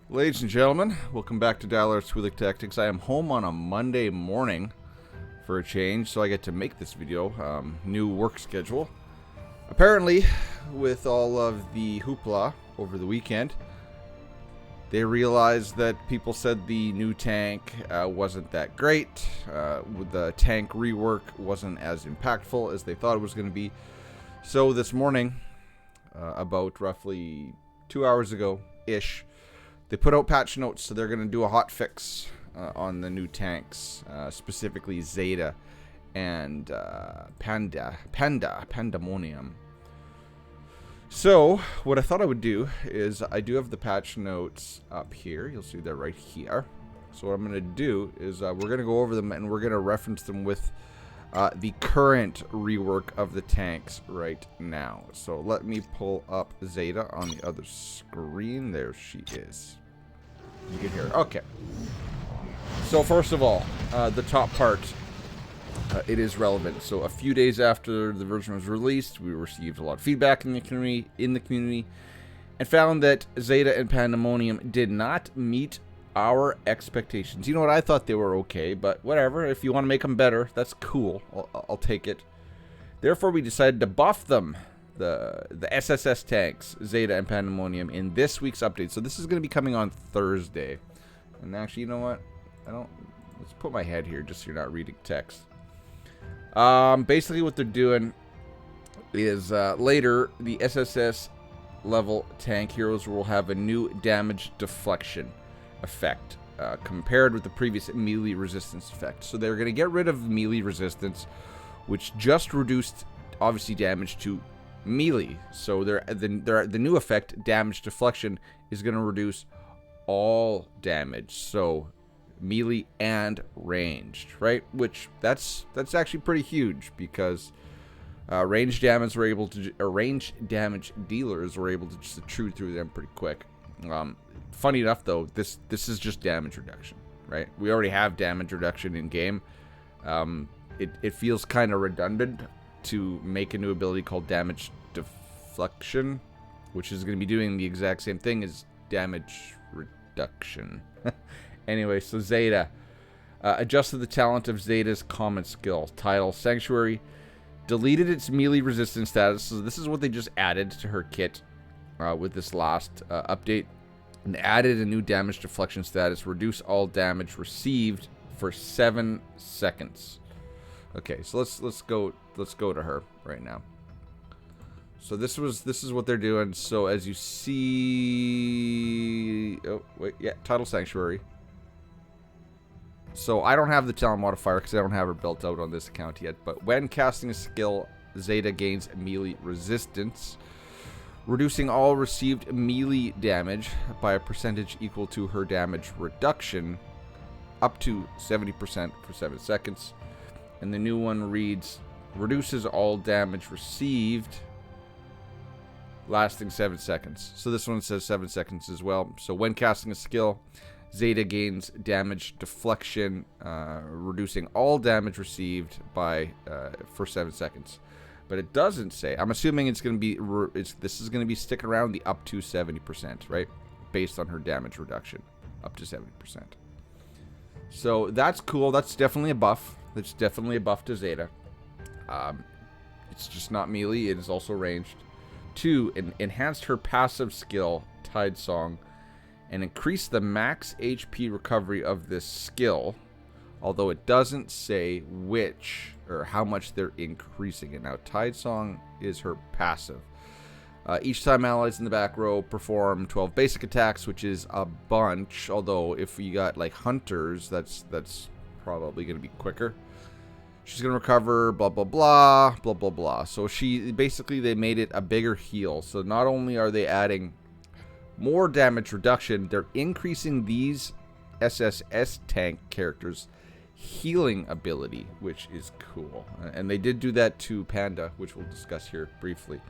Ladies and gentlemen, welcome back to Dialer's Wheelik Tactics. I am home on a Monday morning for a change, so I get to make this video. New work schedule. Apparently, with all of the hoopla over the weekend, they realized that people said the new tank wasn't that great. The tank rework wasn't as impactful as they thought it was going to be. So this morning, about roughly 2 hours ago-ish, they put out patch notes, so they're going to do a hot fix on the new tanks, specifically Zeta and Pandemonium. So, what I thought I would do is, I do have the patch notes up here. You'll see they're right here. So what I'm going to do is, we're going to go over them, and we're going to reference them with the current rework of the tanks right now. So let me pull up Zaida on the other screen. There she is. You can hear her. Okay. So first of all, the top part, it is relevant. So a few days after the version was released, we received a lot of feedback in the community, and found that Zeta and Pandemonium did not meet our expectations. You know what? I thought they were okay, but whatever. If you want to make them better, that's cool. I'll take it. Therefore, we decided to buff them, the SSS tanks, Zeta and Pandemonium, in this week's update. So this is going to be coming on Thursday. And actually, you know what? Let's put my head here just so you're not reading text. Basically, what they're doing is later the SSS level tank heroes will have a new damage deflection effect compared with the previous melee resistance effect. So they're going to get rid of melee resistance, which just reduced obviously damage to melee. So the new effect, damage deflection, is going to reduce all damage, so melee and ranged, right? Which that's actually pretty huge, because range damage dealers were able to just chew through them pretty quick. Funny enough, though, this is just damage reduction, right? We already have damage reduction in game. It feels kind of redundant to make a new ability called damage deflection, which is going to be doing the exact same thing as damage reduction. Anyway, so Zeta adjusted the talent of Zeta's common skill title Sanctuary, deleted its melee resistance status. So this is what they just added to her kit with this last update. And added a new damage deflection status, reduce all damage received for 7 seconds. Okay, so let's go to her right now. So this is what they're doing. So as you see, oh wait, yeah, title Sanctuary. So I don't have the talent modifier because I don't have her built out on this account yet. But when casting a skill, Zeta gains melee resistance, reducing all received melee damage by a percentage equal to her damage reduction, up to 70% for 7 seconds. And the new one reads, reduces all damage received, lasting 7 seconds. So this one says 7 seconds as well. So when casting a skill, Zeta gains damage deflection, reducing all damage received by for 7 seconds. But it doesn't say. I'm assuming it's going to be. This is going to be sticking around the up to 70%, right? Based on her damage reduction, up to 70%. So that's cool. That's definitely a buff. That's definitely a buff to Zeta. It's just not melee. It is also ranged. 2, enhanced her passive skill, Tide Song, and increased the max HP recovery of this skill. Although it doesn't say which or how much they're increasing it. Now, Tide Song is her passive. Each time allies in the back row perform 12 basic attacks, which is a bunch. Although, if you got like hunters, that's probably going to be quicker. She's going to recover, blah, blah, blah, blah, blah, blah. So they made it a bigger heal. So not only are they adding more damage reduction, they're increasing these SSS tank characters' healing ability, which is cool. And they did do that to Panda, which we'll discuss here briefly.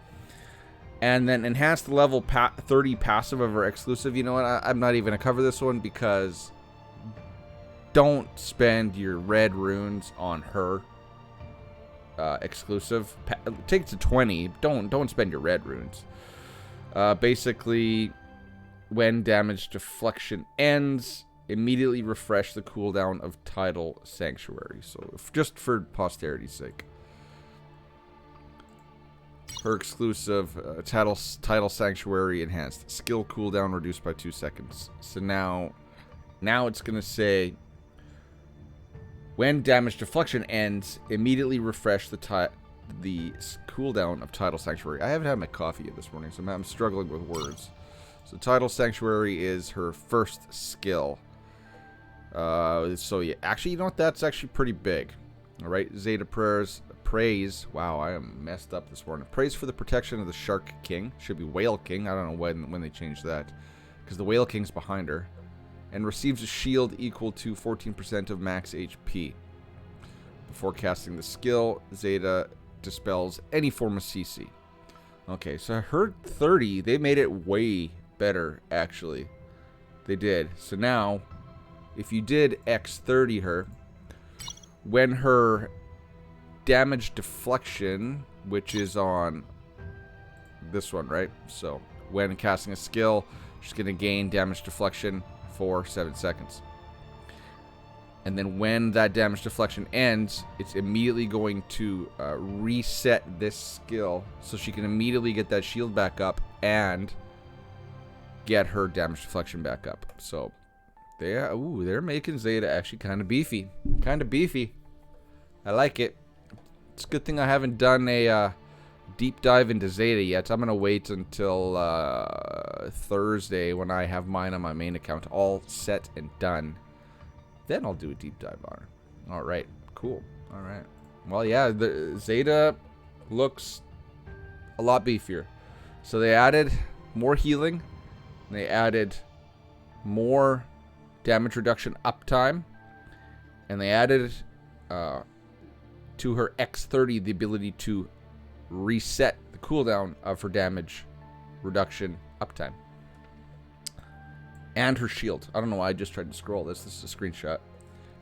And then enhance the level 30 passive of her exclusive. You know what? I'm not even going to cover this one, because don't spend your red runes on her exclusive. Take it to 20. Don't spend your red runes. Basically, when damage deflection ends, immediately refresh the cooldown of Tidal Sanctuary. So just for posterity's sake. Her exclusive Tidal Sanctuary enhanced. Skill cooldown reduced by 2 seconds. So now it's going to say, when damage deflection ends, immediately refresh the cooldown of Tidal Sanctuary. I haven't had my coffee yet this morning, so I'm struggling with words. So Tidal Sanctuary is her first skill. So yeah, actually, you know what? That's actually pretty big. All right, Zeta praise. Wow, I am messed up this morning. Praise for the protection of the Shark King. Should be Whale King. I don't know when they changed that, because the Whale King's behind her. And receives a shield equal to 14% of max HP. Before casting the skill, Zeta dispels any form of CC. Okay, so I heard 30. They made it way better, actually. They did. So now, if you did X30 her, when her damage deflection, which is on this one, right? So when casting a skill, she's going to gain damage deflection for 7 seconds. And then when that damage deflection ends, it's immediately going to reset this skill, so she can immediately get that shield back up and get her damage deflection back up. So they're making Zeta actually kind of beefy. Kind of beefy. I like it. It's a good thing I haven't done a deep dive into Zeta yet. I'm going to wait until Thursday when I have mine on my main account all set and done. Then I'll do a deep dive on her. All right. Cool. All right. Well, yeah, the Zeta looks a lot beefier. So they added more healing. They added more damage reduction uptime. And they added to her X30 the ability to reset the cooldown of her damage reduction uptime. And her shield. I don't know why I just tried to scroll this. This is a screenshot.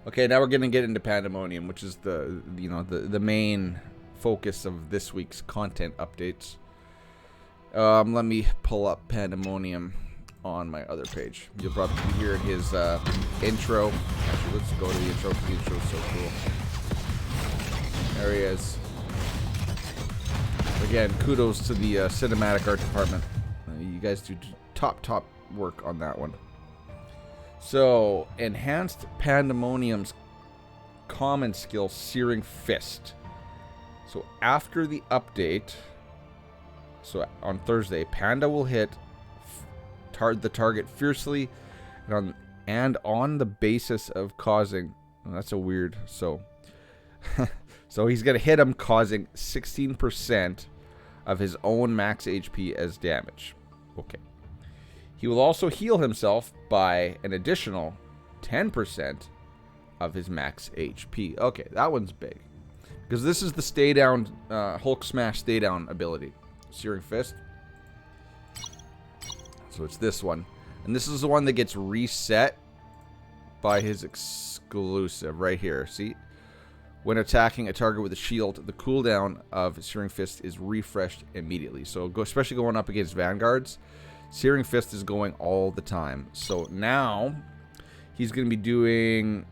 Okay, now we're going to get into Pandemonium, which is the main focus of this week's content updates. Let me pull up Pandemonium on my other page. You'll probably hear his intro. Actually, let's go to the intro because the intro is so cool. There he is. Again, kudos to the cinematic art department. You guys do top work on that one. So, enhanced Pandemonium's common skill, Searing Fist. So, after the update, so on Thursday, Panda will hit the target fiercely and on the basis of causing... Oh, that's a weird... So he's going to hit him, causing 16% of his own max HP as damage. Okay. He will also heal himself by an additional 10% of his max HP. Okay, that one's big. Because this is the stay down, Hulk Smash stay down ability. Searing Fist. So it's this one. And this is the one that gets reset by his exclusive right here. See? When attacking a target with a shield, the cooldown of Searing Fist is refreshed immediately. So especially going up against Vanguards, Searing Fist is going all the time. So now he's going to be doing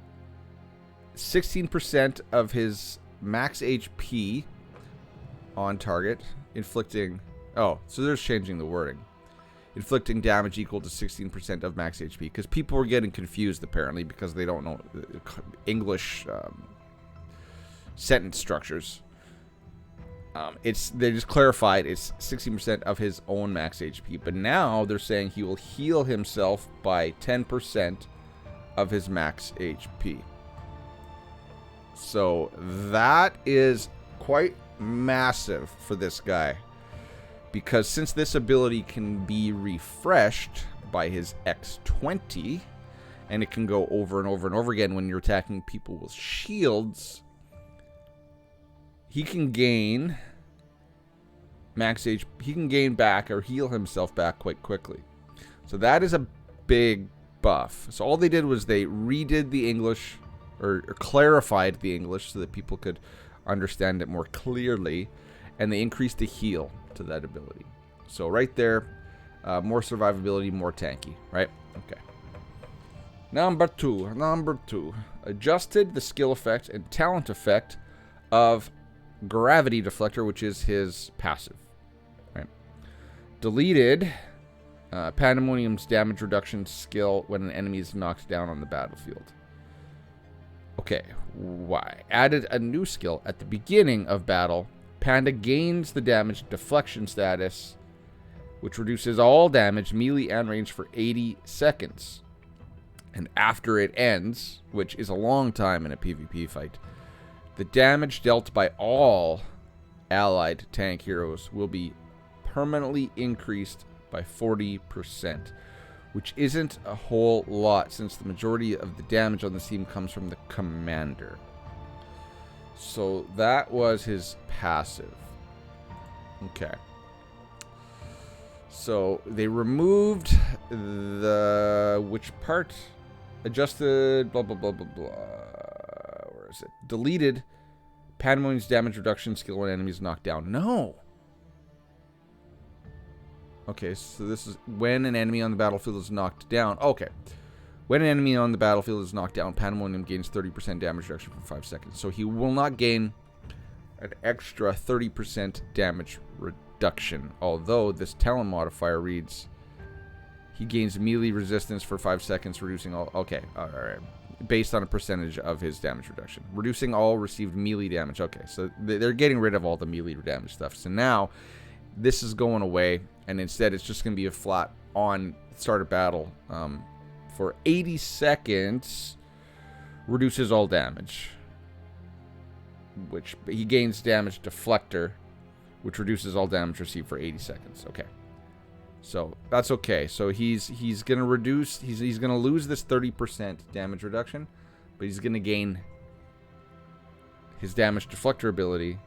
16% of his max HP on target, inflicting... Oh, so they're changing the wording. Inflicting damage equal to 16% of max HP. Because people were getting confused, apparently, because they don't know English sentence structures. They just clarified it's 16% of his own max HP. But now they're saying he will heal himself by 10% of his max HP. So that is quite massive for this guy. Because since this ability can be refreshed by his X20, and it can go over and over and over again when you're attacking people with shields, he can gain max HP. He can gain back or heal himself back quite quickly. So that is a big buff. So all they did was they redid the English or clarified the English so that people could understand it more clearly, and they increased the heal to that ability. So right there, more survivability, more tanky, right? Okay. Number two. Adjusted the skill effect and talent effect of Gravity Deflector, which is his passive, right? Deleted Pandemonium's damage reduction skill when an enemy is knocked down on the battlefield. Okay, why? Added a new skill at the beginning of battle. Panda gains the damage deflection status, which reduces all damage, melee and range, for 80 seconds. And after it ends, which is a long time in a PvP fight, the damage dealt by all allied tank heroes will be permanently increased by 40%, which isn't a whole lot since the majority of the damage on the team comes from the commander. So that was his passive. Okay. So they removed the which part? Adjusted blah blah blah blah blah. Where is it? Deleted Pandemonium's damage reduction skill when enemies knocked down. No. Okay, so this is when an enemy on the battlefield is knocked down. Okay. When an enemy on the battlefield is knocked down, Pandemonium gains 30% damage reduction for 5 seconds. So he will not gain an extra 30% damage reduction. Although this talent modifier reads he gains melee resistance for 5 seconds, reducing all... Okay, alright. Based on a percentage of his damage reduction. Reducing all received melee damage. Okay, so they're getting rid of all the melee damage stuff. So now, this is going away, and instead it's just going to be a flat on start of battle. For 80 seconds, reduces all damage. Which, he gains damage deflector, which reduces all damage received for 80 seconds. Okay. So that's okay. So he's gonna reduce. He's gonna lose this 30% damage reduction, but he's gonna gain his damage deflector ability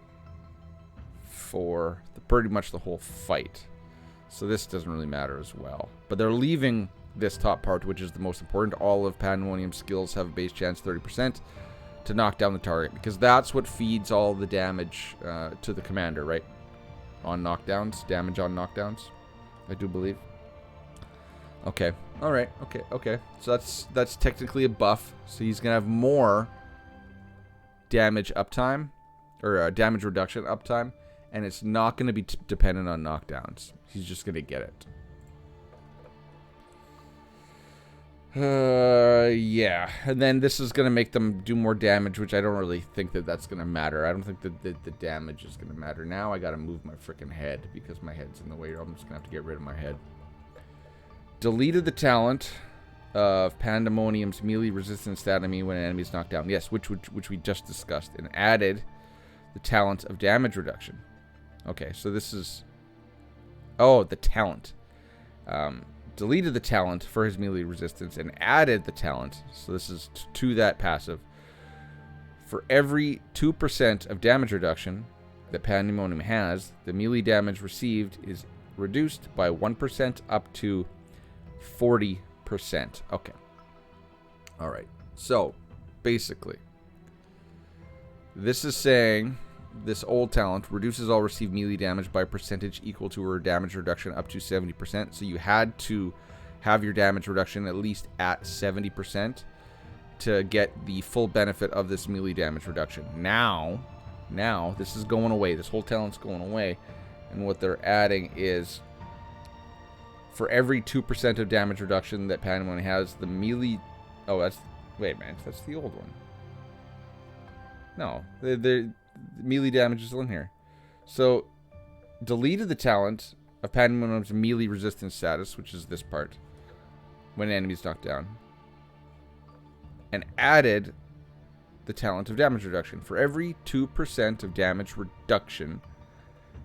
for pretty much the whole fight. So this doesn't really matter as well. But they're leaving this top part, which is the most important. All of Pandemonium's skills have a base chance 30% to knock down the target, because that's what feeds all the damage to the commander, right? On knockdowns, damage on knockdowns. I do believe. Okay. All right. Okay. So that's technically a buff. So he's gonna have more damage uptime, or damage reduction uptime, and it's not gonna be dependent on knockdowns. He's just gonna get it. Yeah. And then this is gonna make them do more damage, which I don't really think that's gonna matter. I don't think that the damage is gonna matter. Now I gotta move my freaking head because my head's in the way. I'm just gonna have to get rid of my head. Deleted the talent of Pandemonium's melee resistance stat enemy when an enemy is knocked down. Yes, which we just discussed, and added the talent of damage reduction. Okay, so this is the talent. Deleted the talent for his melee resistance and added the talent, so this is to that passive. For every 2% of damage reduction that Pandemonium has, the melee damage received is reduced by 1% up to 40%. Okay. Alright, so basically, this is saying this old talent reduces all received melee damage by a percentage equal to her damage reduction up to 70%. So you had to have your damage reduction at least at 70% to get the full benefit of this melee damage reduction. Now this is going away. This whole talent's going away. And what they're adding is, for every 2% of damage reduction that Pandemonium has, the melee... Oh, that's... Wait, man. That's the old one. No. The melee damage is still in here. So, deleted the talent of Pandemonium's melee resistance status, which is this part, when an enemy is knocked down, and added the talent of damage reduction. For every 2% of damage reduction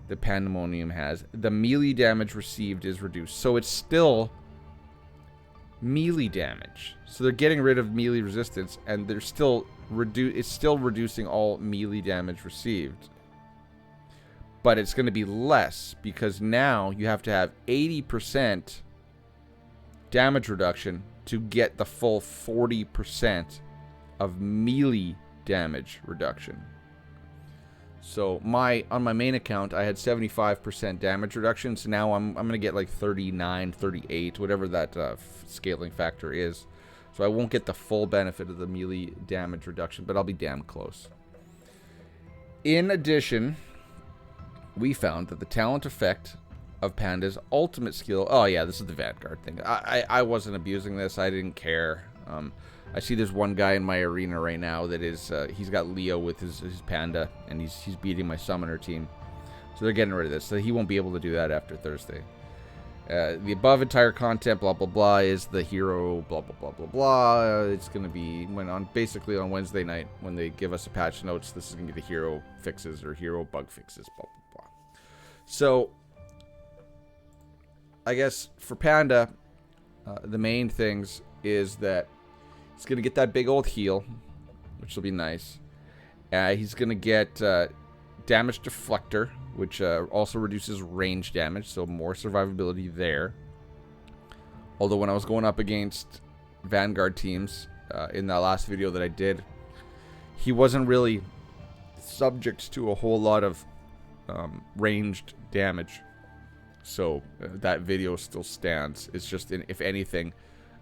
that Pandemonium has, the melee damage received is reduced. So it's still melee damage. So they're getting rid of melee resistance, and they're still it's still reducing all melee damage received. But it's going to be less, because now you have to have 80% damage reduction to get the full 40% of melee damage reduction. So on my main account, I had 75% damage reduction. So now I'm going to get like 39, 38, whatever that scaling factor is. So I won't get the full benefit of the melee damage reduction, but I'll be damn close. In addition, we found that the talent effect of Panda's ultimate skill... Oh yeah, this is the Vanguard thing. I wasn't abusing this. I didn't care. I see there's one guy in my arena right now that is... he's got Leo with his Panda, and he's beating my summoner team. So they're getting rid of this. So he won't be able to do that after Thursday. The above entire content, blah, blah, blah, is the hero, blah, blah, blah, blah, blah. It's going to be basically on Wednesday night when they give us a patch notes. This is going to be the hero fixes or hero bug fixes, blah, blah, blah. So, I guess for Panda, the main things is that he's going to get that big old heal, which will be nice. He's going to get damage deflector, which also reduces range damage, so more survivability there. Although when I was going up against Vanguard teams in that last video that I did, he wasn't really subject to a whole lot of ranged damage. So that video still stands. It's just, if anything,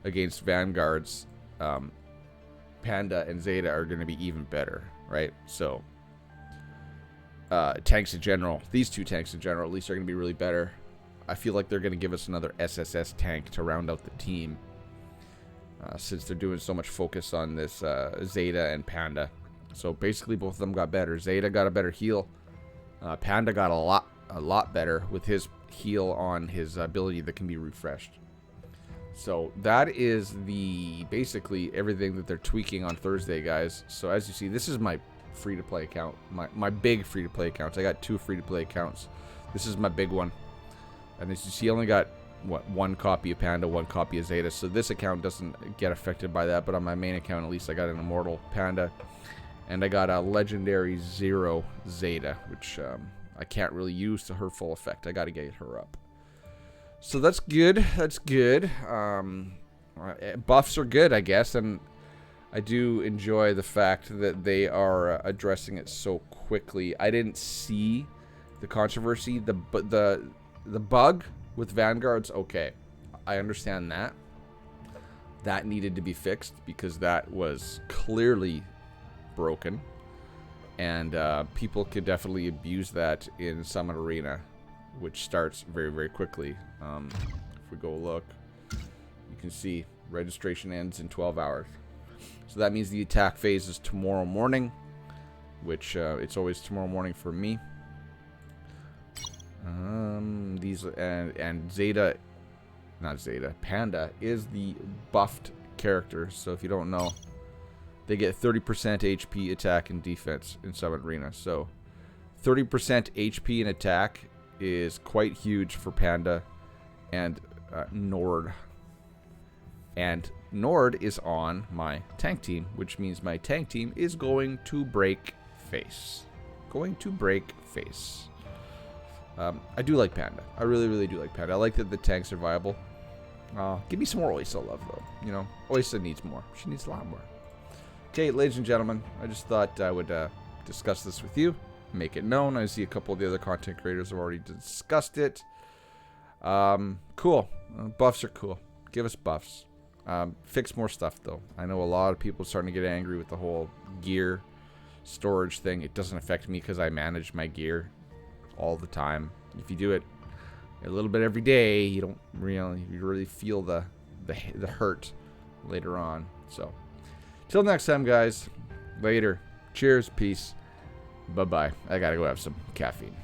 against Vanguards, Panda and Zeta are going to be even better, right? So... tanks in general, these two tanks in general at least are going to be really better. I feel like they're going to give us another SSS tank to round out the team, since they're doing so much focus on this Zeta and Panda. So basically both of them got better. Zeta got a better heal. Panda got a lot better with his heal on his ability that can be refreshed. So that is basically everything that they're tweaking on Thursday, guys. So as you see, this is my free-to-play account, my big free-to-play accounts. I got 2 free-to-play accounts. This is my big one, and as you see, I only got one copy of Panda, 1 copy of Zeta, so this account doesn't get affected by that. But on my main account, at least, I got an immortal Panda, and I got a legendary 0 Zeta, which I can't really use to her full effect. I got to get her up, so that's good. Buffs are good, I guess, and I do enjoy the fact that they are addressing it so quickly. I didn't see the controversy. The bug with Vanguard's okay. I understand that. That needed to be fixed because that was clearly broken. And people could definitely abuse that in Summit Arena, which starts very, very quickly. If we go look, you can see registration ends in 12 hours. So that means the attack phase is tomorrow morning, which it's always tomorrow morning for me. Zeta, not Zeta, Panda is the buffed character. So if you don't know, they get 30% HP attack and defense in Summit Arena. So 30% HP and attack is quite huge for Panda and Nord. And Nord is on my tank team, which means my tank team is going to break face. I do like Panda. I really, really do like Panda. I like that the tanks are viable. Give me some more Oysa love, though. You know, Oysa needs more. She needs a lot more. Okay, ladies and gentlemen, I just thought I would discuss this with you, make it known. I see a couple of the other content creators have already discussed it. Cool. Buffs are cool. Give us buffs. Fix more stuff, though. I know a lot of people are starting to get angry with the whole gear storage thing. It doesn't affect me because I manage my gear all the time. If you do it a little bit every day, you really feel the hurt later on. So, till next time, guys. Later. Cheers. Peace. Bye-bye. I gotta go have some caffeine.